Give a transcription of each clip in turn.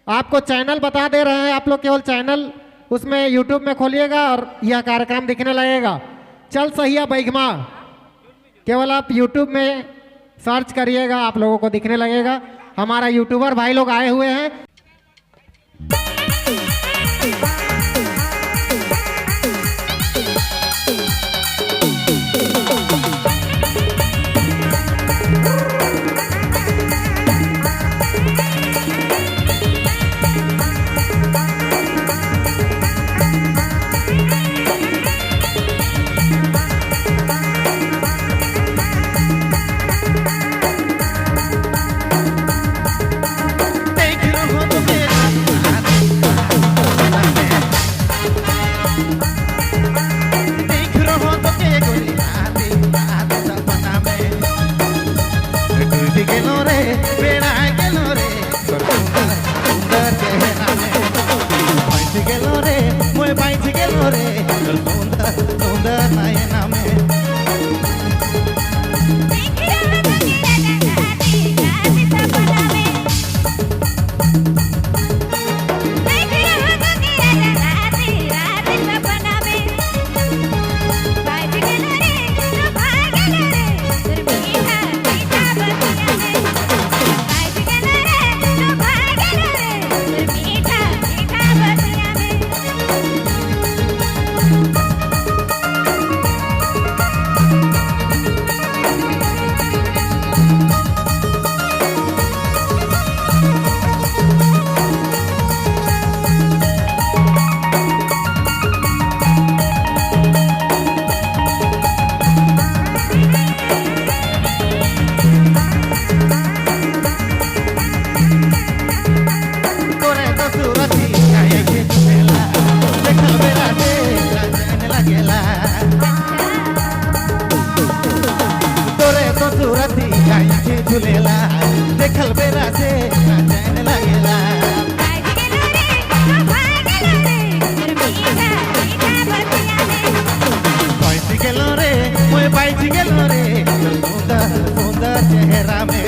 आपको चैनल बता दे रहे हैं, आप लोग केवल चैनल उसमें यूट्यूब में खोलिएगा और यह कार्यक्रम दिखने लगेगा। चल सहिया बैगमा, केवल आप यूट्यूब में सर्च करिएगा, आप लोगों को दिखने लगेगा। हमारा यूट्यूबर भाई लोग आए हुए हैं। देखल बेरा से चैन लगेला। बैठ गेलो रे मोय बैठ गेलो रे सुंदर सुंदर चेहरा में।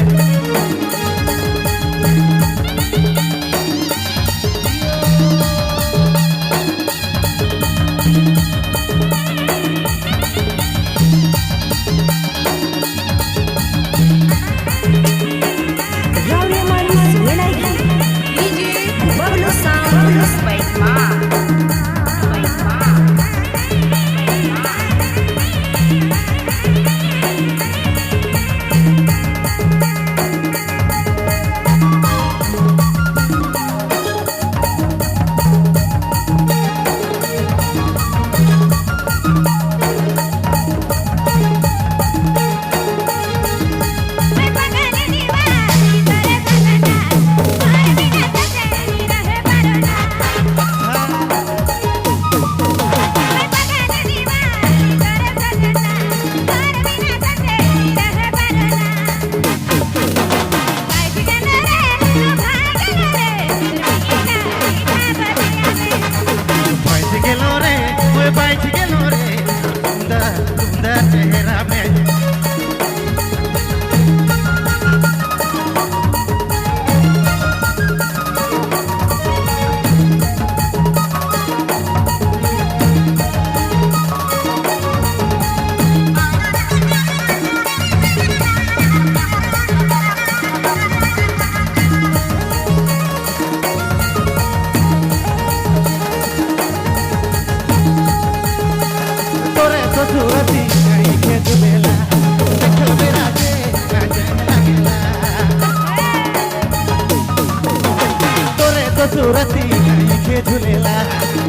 सूरती के झूलेला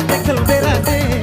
देखल बेरा से